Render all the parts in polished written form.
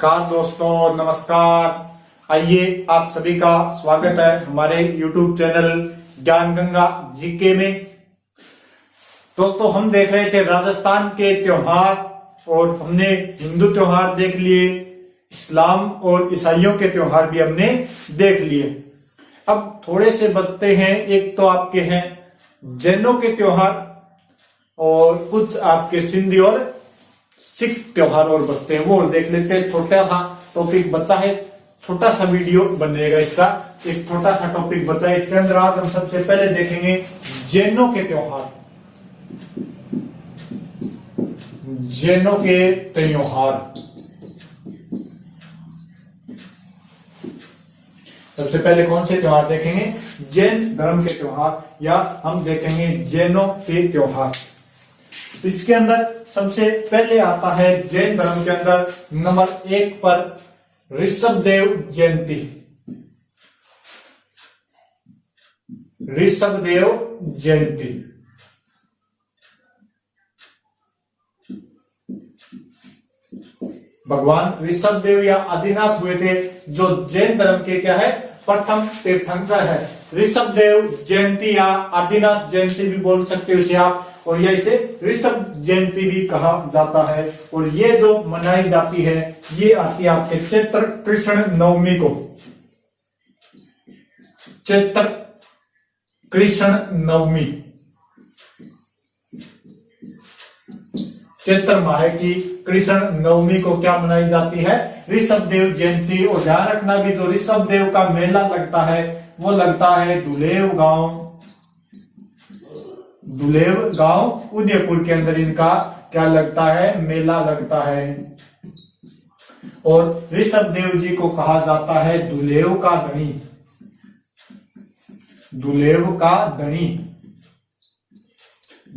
नमस्कार दोस्तों, नमस्कार। आइए, आप सभी का स्वागत है हमारे YouTube चैनल ज्ञान गंगा जीके में। दोस्तों, हम देख रहे थे राजस्थान के त्योहार और हमने हिंदू त्योहार देख लिए, इस्लाम और ईसाइयों के त्योहार भी हमने देख लिए। अब थोड़े से बचते हैं। एक तो आपके हैं जैनों के त्योहार और कुछ आपके सिंधी और सिख त्योहार और बचते हैं, वो और देख लेते हैं। छोटा सा टॉपिक बचा है, छोटा सा वीडियो बनेगा इसका। एक छोटा सा टॉपिक बचा है, इसके अंदर आज हम सबसे पहले देखेंगे जैनों के त्योहार। जैनों के त्योहार सबसे पहले कौन से त्योहार देखेंगे? जैन धर्म के त्योहार, या हम देखेंगे जैनों के त्योहार। इसके अंदर सबसे पहले आता है जैन धर्म के अंदर नंबर 1 पर ऋषभदेव जयंती। ऋषभदेव जयंती भगवान ऋषभदेव या आदिनाथ हुए थे, जो जैन धर्म के क्या है, प्रथम तीर्थंकर है। ऋषभदेव जयंती या आदिनाथ जयंती भी बोल सकते हो इसे आप, और यह इसे ऋषभ जयंती भी कहा जाता है। और ये जो मनाई जाती है, ये आती है आपके चैत्र कृष्ण नवमी को। चैत्र कृष्ण नवमी, चैत्र माह की कृष्ण नवमी को क्या मनाई जाती है? ऋषभदेव जयंती। और ध्यान रखना भी, जो ऋषभदेव का मेला लगता है वो लगता है दुलेव गांव उदयपुर के अंदर। इनका क्या लगता है? मेला लगता है। और ऋषभदेव जी को कहा जाता है दुलेव का धनी। दुलेव का धनी,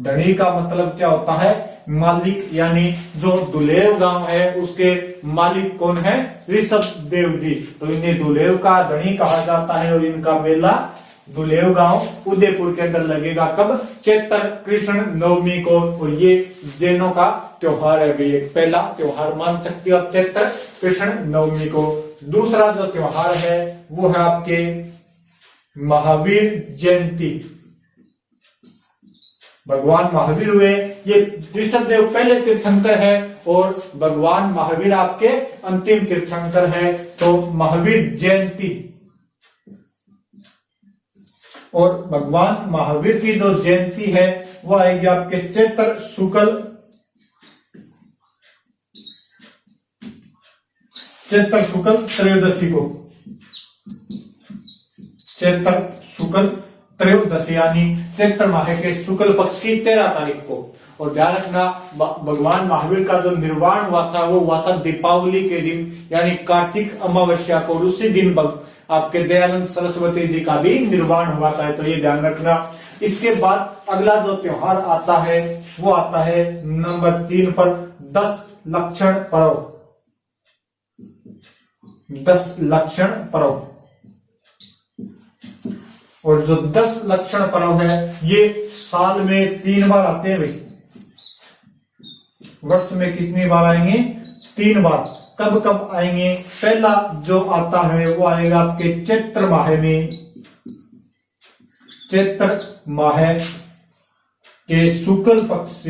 धनी का मतलब क्या होता है? मालिक। यानी जो दुलेव गांव है उसके मालिक कौन है? ऋषभदेव जी। तो इन्हें दुलेव का धनी कहा जाता है। और इनका मेला दुलेव गांव उदयपुर के अंदर लगेगा। कब? चैत्र कृष्ण नवमी को। और ये जैनों का त्योहार है भाई, एक पहला त्योहार मान सकते हो आप चैत्र कृष्ण नवमी को। दूसरा जो त्योहार है वो है आपके महावीर जयंती। भगवान महावीर हुए, ये ऋषभदेव पहले तीर्थंकर है और भगवान महावीर आपके अंतिम तीर्थंकर है। तो महावीर जयंती, और भगवान महावीर की जो जयंती है वो आएगी आपके चैत्र शुक्ल त्रयोदशी को। चैत्र शुक्ल त्रयोदशी यानी चैत्र माह के शुक्ल पक्ष की 13 तारीख को। और ध्यान रखना, भगवान महावीर का जो निर्वाण हुआ था वो हुआ था दीपावली के दिन, यानी कार्तिक अमावस्या को। और उसी दिन आपके दयानंद सरस्वती जी का भी निर्वाण हुआ था। तो ये ध्यान रखना। इसके बाद अगला जो त्योहार आता है वो आता है नंबर 3 पर 10 लक्षण पर्व। 10 लक्षण पर्व, और जो 10 लक्षण पर्व है ये साल में 3 बार आते हैं भाई। वर्ष में कितनी बार आएंगे? 3 बार। कब कब आएंगे? पहला जो आता है वो आएगा आपके चैत्र माह में। चैत्र माह के शुक्ल पक्ष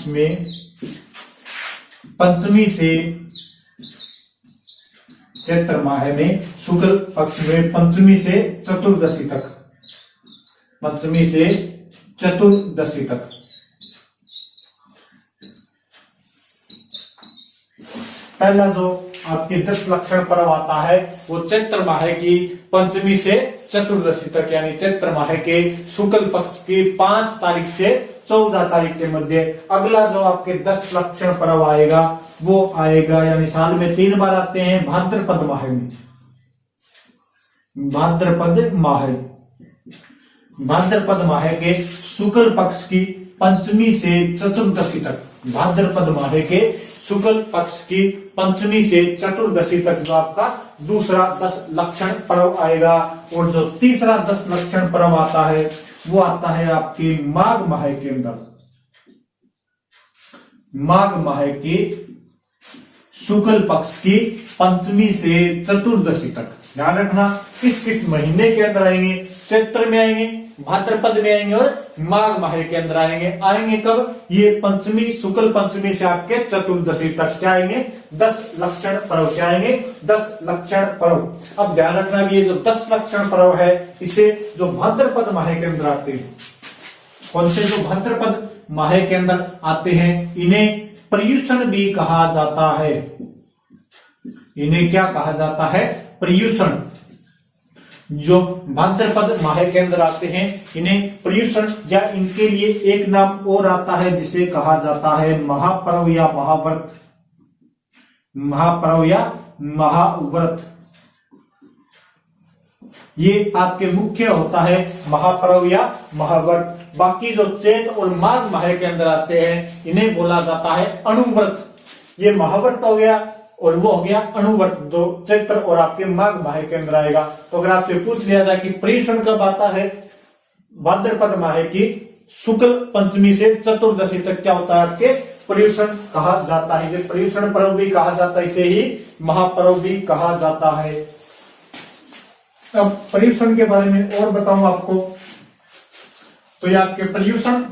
में पंचमी से, चैत्र माह में शुक्ल पक्ष में पंचमी से चतुर्दशी तक। पंचमी से चतुर्दशी तक पहला जो आपके 10 लक्षण पर्व आता है वो चैत्र माह की पंचमी से चतुर्दशी तक, यानी चैत्र माह के शुक्ल पक्ष की 5 तारीख से 14 तारीख के मध्य। अगला जो आपके 10 लक्षण पर्व आएगा वो आएगा, यानी साल में 3 बार आते हैं, भाद्रपद माह में। भाद्रपद माह के शुक्ल पक्ष की पंचमी से चतुर्दशी तक। भाद्रपद माह के शुक्ल पक्ष की पंचमी से चतुर्दशी तक जो आपका दूसरा 10 लक्षण पर्व आएगा। और जो तीसरा 10 लक्षण पर्व आता है वो आता है आपकी माघ माह के अंदर। माघ माह के शुक्ल पक्ष की पंचमी से चतुर्दशी तक। ध्यान रखना किस किस महीने के अंदर आएंगे, चैत्र में आएंगे, भाद्रपद में आएंगे और माघ माह के अंदर आएंगे कब, ये पंचमी शुक्ल पंचमी से आपके चतुर्दशी तक क्या आएंगे, 10 लक्षण पर्व क्या आएंगे, 10 लक्षण पर्व। अब ध्यान रखना कि ये जो 10 लक्षण पर्व है इसे जो भाद्रपद माह के अंदर आते हैं, कौन से जो भाद्रपद माह के अंदर आते हैं, इन्हें पर्युषण भी कहा जाता है। इन्हें क्या कहा जाता है, पर्युषण। जो भाद्रपद माह के अंदर आते हैं इन्हें पर्युषण, या इनके लिए एक नाम और आता है जिसे कहा जाता है महापर्व या महाव्रत। महापर्व या महाव्रत, ये आपके मुख्य होता है महापर्व या महाव्रत। बाकी जो चैत और माघ माह के अंदर आते हैं इन्हें बोला जाता है अनुव्रत। ये महाव्रत हो गया और वो हो गया अनुव्रत, जो चैत्र और आपके माघ माह के अंदर आएगा। तो अगर आपसे पूछ लिया जाए कि पर्युषण कब आता है, भाद्रपद माह की शुक्ल पंचमी से चतुर्दशी तक क्या होता है, आपके पर्युषण कहा जाता है। इसे पर्युषण पर्व भी कहा जाता है, इसे ही महापर्व भी कहा जाता है। अब पर्युषण के बारे में और बताऊं आपको, तो ये आपके पर्युषण,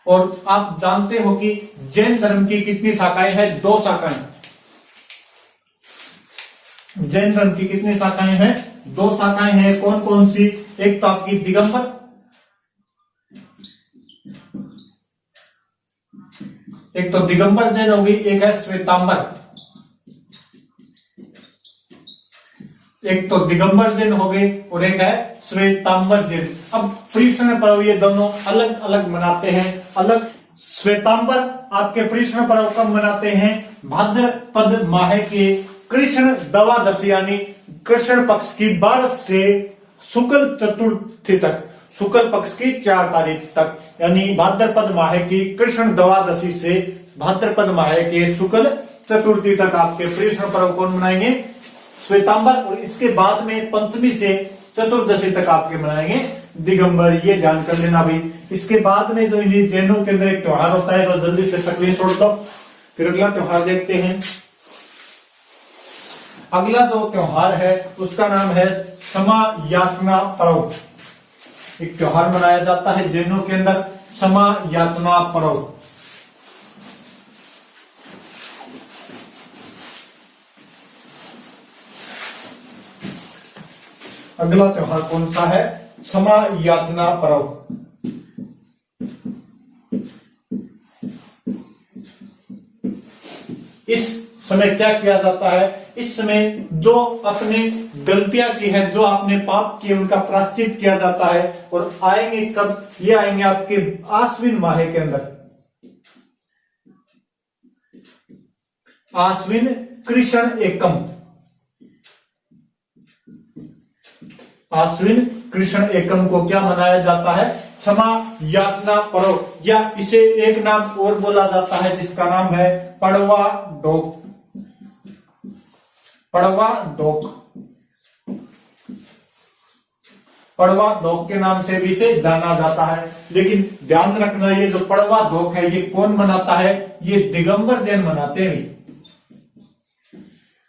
और आप जानते हो कि जैन धर्म की कितनी शाखाएं हैं, 2 शाखाएं। जैन धर्म की कितनी शाखाएं हैं, 2 शाखाएं हैं। कौन कौन सी, एक तो आपकी दिगंबर, एक तो दिगंबर जैन होगी, एक है श्वेतांबर। एक तो दिगंबर जैन हो गए और एक है श्वेतांबर जैन। अब पर्युषण पर्व ये दोनों अलग अलग मनाते हैं। अलग श्वेतांबर आपके पर्युषण पर्व कब मनाते हैं, भाद्रपद माह के कृष्ण द्वादशी यानी कृष्ण पक्ष की 12 से शुक्ल चतुर्थी तक, शुक्ल पक्ष की 4 तारीख तक, यानी भाद्रपद माह की कृष्ण द्वादशी से भाद्रपद माह के शुक्ल चतुर्थी तक आपके पर्युषण पर्व कौन मनाएंगे, श्वेतांबर। और इसके बाद में पंचमी से चतुर्दशी तक आपके मनाएंगे दिगंबर। ये ध्यान कर लेना भाई। इसके बाद में जो इन्हीं जैनों के अंदर एक त्योहार होता है, तो जल्दी से सक्रिय छोड़ दो, फिर अगला त्योहार देखते हैं। अगला जो त्योहार है उसका नाम है क्षमा याचना पर्व। एक त्योहार मनाया जाता है जैनों के अंदर, क्षमा याचना पर्व। अगला त्योहार कौन सा है, क्षमा याचना पर्व। इस समय क्या किया जाता है, इस समय जो अपने गलतियां की है, जो आपने पाप किए, उनका प्रायश्चित किया जाता है। और आएंगे कब, ये आएंगे आपके आश्विन माह के अंदर, आश्विन कृष्ण एकम। आश्विन कृष्ण एकम को क्या मनाया जाता है, क्षमा याचना पर्व, या इसे एक नाम और बोला जाता है जिसका नाम है पड़वा डोक। पड़वा डोक, पड़वा डोक के नाम से भी इसे जाना जाता है। लेकिन ध्यान रखना, ये जो पड़वा डोक है ये कौन मनाता है, ये दिगंबर जैन मनाते हैं।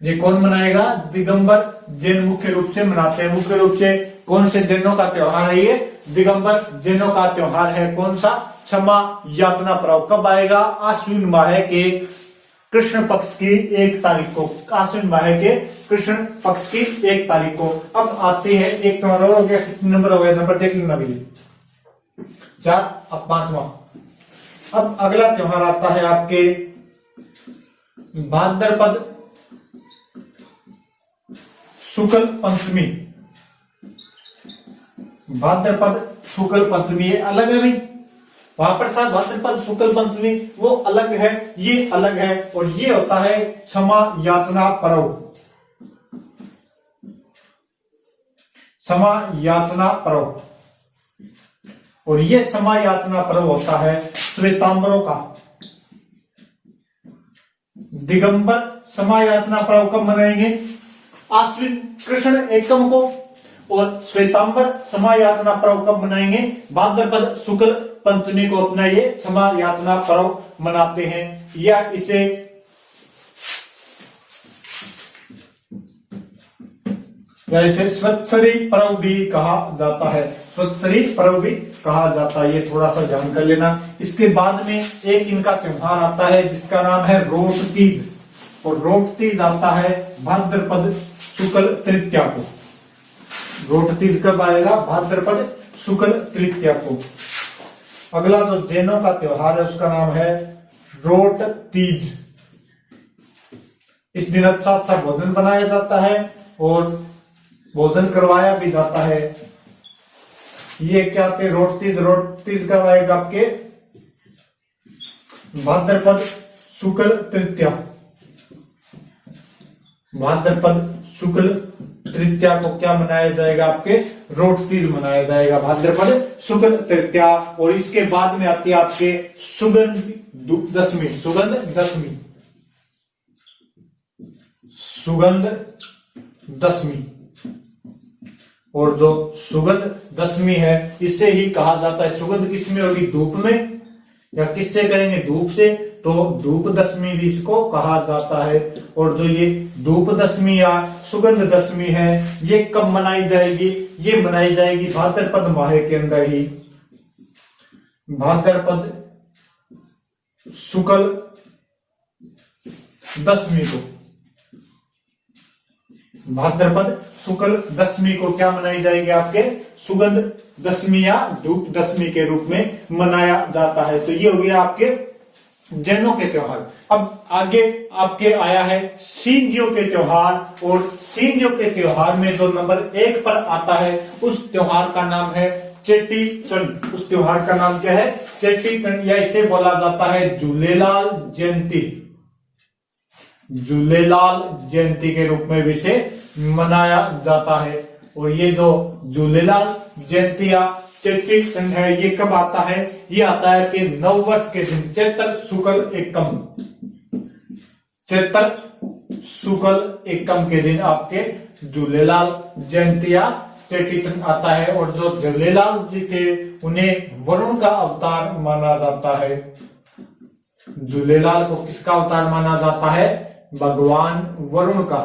ये कौन मनाएगा, दिगंबर जैन मुख्य रूप से मनाते हैं। मुख्य रूप से कौन से जैनों का त्योहार है, ये दिगंबर जैनों का त्योहार है। कौन सा, क्षमा याचना पर्व। कब आएगा, आश्विन माह के कृष्ण पक्ष की 1 तारीख को, आश्विन माह के कृष्ण पक्ष की 1 तारीख को। अब आते हैं एक त्योहार और हो गया, कितने नंबर हो गया, नंबर देख लेना भैया, 4। अब 5वां। अब अगला त्योहार आता है आपके भाद्रपद शुक्ल पंचमी। भाद्रपद शुक्ल पंचमी अलग है भाई, वहां पर था भाद्रपद शुक्ल पंचमी, वो अलग है, ये अलग है। और ये होता है क्षमा याचना पर्व। क्षमा याचना पर्व, और ये क्षमा याचना पर्व होता है श्वेतांबरों का। दिगंबर क्षमा याचना पर्व कब मनाएंगे, आश्विन कृष्ण एकम को। और श्वेतांबर क्षमा याचना पर्व कब मनाएंगे, भाद्रपद शुक्ल पंचमी को अपना ये क्षमा याचना पर्व मनाते हैं, या इसे स्वत्सरी पर्व भी कहा जाता है। स्वत्सरी पर्व भी कहा जाता है, ये थोड़ा सा ध्यान कर लेना। इसके बाद में एक इनका त्योहार आता है जिसका नाम है रोट तीज, और रोट तीज आता है भाद्रपद शुक्ल तृतीया को। रोट तीज कब आएगा? भाद्रपद शुक्ल तृतीया को। अगला जो जैनों का त्योहार है उसका नाम है रोट तीज। इस दिन अच्छा अच्छा भोजन बनाया जाता है और भोजन करवाया भी जाता है। ये क्या आते रोट तीज कब आएगा? आपके भाद्रपद शुक्ल तृतीया। भाद्रपद शुक्ल तृतीया को क्या मनाया जाएगा? आपके रोट तीज मनाया जाएगा, भाद्रपद शुक्ल तृतीया। और इसके बाद में आती है आपके सुगंध दशमी। सुगंध दशमी, सुगंध दशमी। और जो सुगंध दशमी है इसे ही कहा जाता है, सुगंध किसमें होगी? धूप में, या किससे करेंगे? धूप से, तो धूप दशमी भी इसको कहा जाता है। और जो ये धूप दशमी या सुगंध दशमी है ये कब मनाई जाएगी? ये मनाई जाएगी भाद्रपद माह के अंदर ही, भाद्रपद शुक्ल दशमी को। भाद्रपद शुक्ल दशमी को क्या मनाई जाएगी? आपके सुगंध दशमी या धूप दशमी के रूप में मनाया जाता है। तो ये हो गया आपके जैनों के त्योहार। अब आगे आपके आया है सिंधियों के त्योहार, और सिंधियों के त्योहार में जो नंबर 1 पर आता है उस त्योहार का नाम है चेटी चंड। उस त्योहार का नाम क्या है? चेटी चंड, या इसे बोला जाता है झूलेलाल जयंती। झूलेलाल जयंती के रूप में भी इसे मनाया जाता है। और ये जो झूलेलाल जयंती या चेटी चंड है ये कब आता है? ये आता है कि नव वर्ष के दिन चैत्र शुक्ल एकम, चैत्र शुक्ल एकम के दिन आपके झूलेलाल जयंती या चेटी चंड आता है। और जो झूलेलाल जी थे उन्हें वरुण का अवतार माना जाता है। झूलेलाल को किसका अवतार माना जाता है? भगवान वरुण का,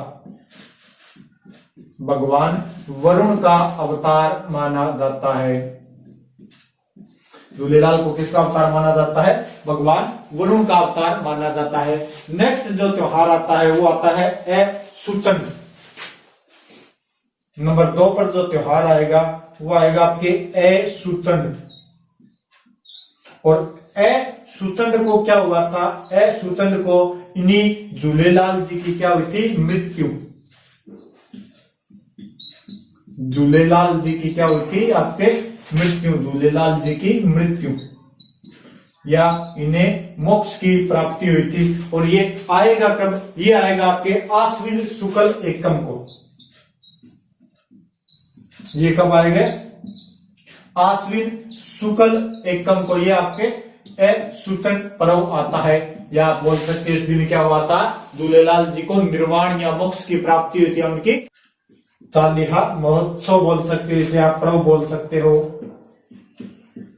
भगवान वरुण का अवतार माना जाता है। झूलेलाल को किसका अवतार माना जाता है? भगवान वरुण का अवतार माना जाता है। नेक्स्ट जो त्योहार आता है वो आता है ए-सुचंड। नंबर 2 पर जो त्योहार आएगा वो आएगा आपके ए-सुचंड। और ए-सुचंड को क्या हुआ था? ए-सुचंड को इन्हीं झूलेलाल जी की क्या हुई थी? मृत्यु। झूलेलाल जी की क्या हुई थी? आपके मृत्यु। झूलेलाल जी की मृत्यु, या इन्हें मोक्ष की प्राप्ति हुई थी। और ये आएगा कब? ये आएगा आपके आश्विन शुक्ल एकम को। ये कब आएगा? आश्विन शुक्ल एकम को ये आपके ए-सुचंड पर्व आता है। या आप बोल सकते हैं इस दिन क्या हुआ था? झूलेलाल जी को निर्वाण या मोक्ष की प्राप्ति हुई थी। उनकी चालीहा महोत्सव बोल सकते हो, इसे आप पर्व बोल सकते हो,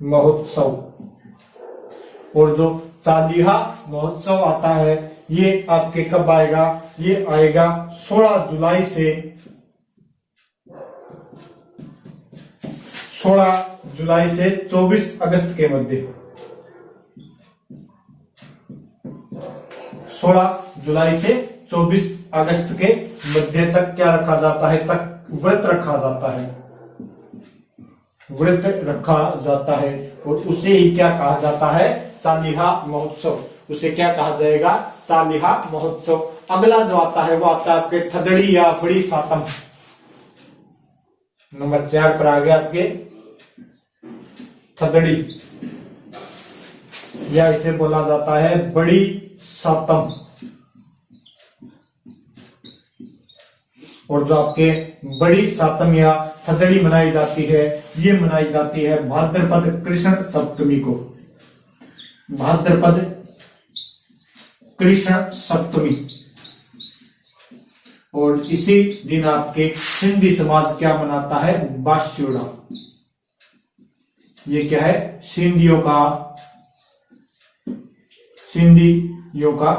महोत्सव। और जो चालीहा महोत्सव आता है ये आपके कब आएगा? ये आएगा 16 जुलाई से 24 अगस्त के मध्य। 16 जुलाई से 24 अगस्त के मध्य तक क्या रखा जाता है? तक व्रत रखा जाता है, व्रत रखा जाता है। और उसे ही क्या कहा जाता है? चालीहा महोत्सव। उसे क्या कहा जाएगा? चालीहा महोत्सव। अगला जो आता है वो आता है आपके थदड़ी या बड़ी सातम। नंबर 4 पर आ गया आपके थदड़ी, या इसे बोला जाता है बड़ी सातम। और जो आपके बड़ी सातम या थदड़ी मनाई जाती है ये मनाई जाती है भाद्रपद कृष्ण सप्तमी को। भाद्रपद कृष्ण सप्तमी। और इसी दिन आपके सिंधी समाज क्या मनाता है? बास्योड़ा। ये क्या है, सिंधियों का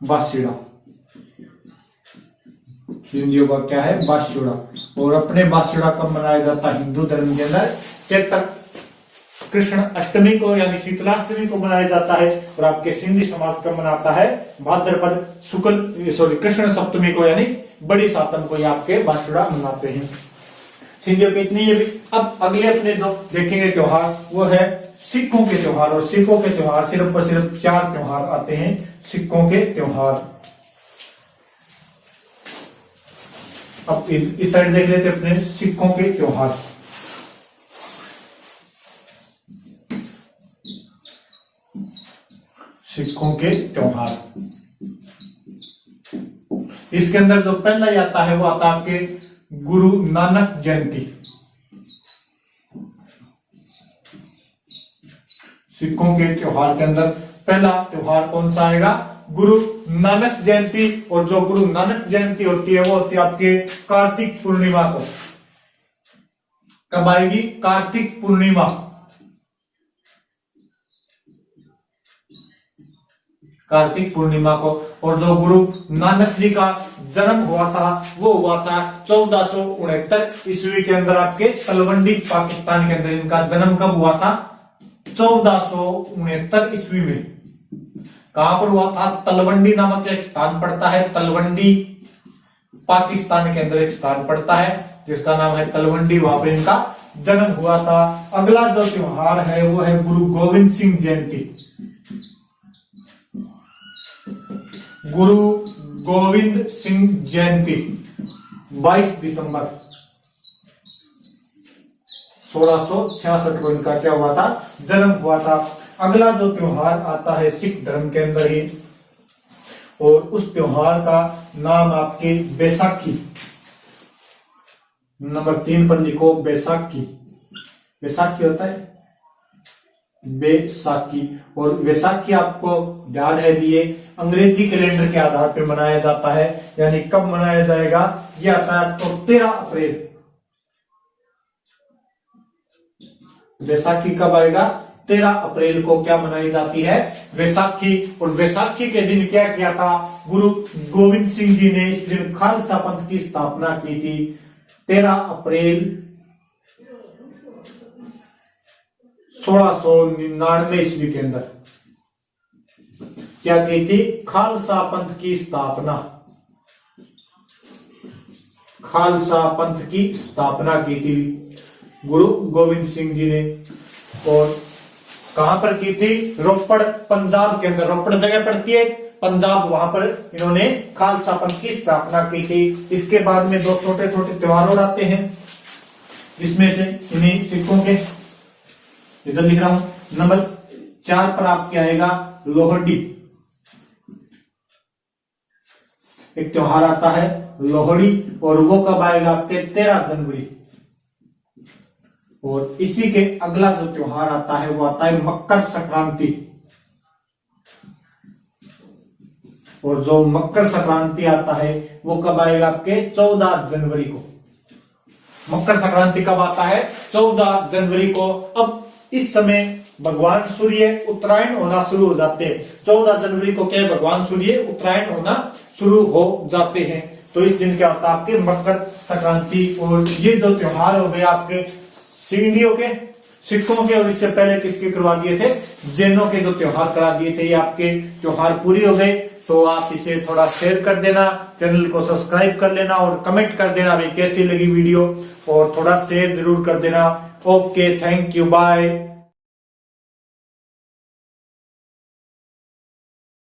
बाशिड़ा। सिंधियों का क्या है, बाशिड़ा। और अपने बाशिड़ा कब मनाया जाता है हिंदू धर्म के अंदर, चैत्र कृष्ण अष्टमी को यानी शीतलाष्टमी को मनाया जाता है। और आपके सिंधी समाज कब मनाता है, भाद्रपद कृष्ण सप्तमी को यानी बड़ी सातम को ये आपके बाशिड़ा मनाते हैं सिंधियों के। इतनी ये भी। अब अगले अपने जो देखेंगे त्योहार वो है सिखों के त्योहार। और सिखों के त्योहार सिर्फ और सिर्फ 4 त्योहार आते हैं सिखों के त्योहार। अब इस साइड देख लेते अपने सिखों के त्योहार। सिखों के त्योहार, इसके अंदर जो पहला ही आता है वो आता है आपके गुरु नानक जयंती। सिखों के त्योहार के अंदर पहला त्योहार कौन सा आएगा, गुरु नानक जयंती। और जो गुरु नानक जयंती होती है वो होती है आपके कार्तिक पूर्णिमा को। कब आएगी, कार्तिक पूर्णिमा। कार्तिक पूर्णिमा को। और जो गुरु नानक जी का जन्म हुआ था वो हुआ था 1469 ईस्वी के अंदर आपके तलवंडी पाकिस्तान के अंदर। इनका जन्म कब हुआ था, 1469 ईस्वी में। कहां पर हुआ था, तलवंडी नामक एक स्थान पड़ता है, तलवंडी पाकिस्तान के अंदर एक स्थान पड़ता है जिसका नाम है तलवंडी, वहां पर इनका जन्म हुआ था। अगला जो त्योहार है वो है गुरु गोविंद सिंह जयंती। गुरु गोविंद सिंह जयंती 22 दिसंबर 1666 को इनका क्या हुआ था, जन्म हुआ था। अगला जो त्योहार आता है सिख धर्म के अंदर ही, और उस त्योहार का नाम आपके बैसाखी। नंबर 3 पर लिखो बैसाखी। बैसाखी होता है बैसाखी। और वैसाखी आपको ध्यान है भी ये अंग्रेजी कैलेंडर के आधार पर मनाया जाता है। यानी कब मनाया जाएगा, ये आता है आपको 13 अप्रैल। वैसाखी कब आएगा, 13 अप्रैल को क्या मनाई जाती है, वैसाखी। और वैसाखी के दिन क्या किया था, गुरु गोविंद सिंह जी ने इस दिन खालसा पंथ की स्थापना की थी। 13 अप्रैल 1699 ईस्वी के अंदर क्या की थी, खालसा पंथ की स्थापना। खालसा पंथ की स्थापना की थी गुरु गोविंद सिंह जी ने। और कहां पर की थी, रोपड़ पंजाब के अंदर। रोपड़ जगह पड़ती है पंजाब, वहां पर इन्होंने खालसा पंथ की स्थापना की थी। इसके बाद में 2 छोटे छोटे त्योहार और आते हैं, इसमें से इन्हीं सिखों के इधर लिख रहा हूं। नंबर 4 पर आपके आएगा लोहड़ी। एक त्योहार आता है लोहड़ी, और वो कब आएगा आपके 13 जनवरी। और इसी के अगला जो त्योहार आता है वो आता है मकर संक्रांति। और जो मकर संक्रांति आता है वो कब आएगा आपके 14 जनवरी को। मकर संक्रांति कब आता है, 14 जनवरी को। अब इस समय भगवान सूर्य उत्तरायण होना शुरू हो जाते हैं। 14 जनवरी को क्या है, भगवान सूर्य उत्तरायण होना शुरू हो जाते हैं। तो इस दिन क्या होता है आपके मकर संक्रांति। और ये जो त्योहार हो गए आपके सिंधियों के, सिखों के, और इससे पहले किसके करवा दिए थे, जैनों के जो त्योहार करा दिए थे। ये आपके त्योहार पूरी हो गए। तो आप इसे थोड़ा शेयर कर देना, चैनल को सब्सक्राइब कर लेना और कमेंट कर देना भाई कैसी लगी वीडियो, और थोड़ा शेयर जरूर कर देना। Okay, thank you, bye.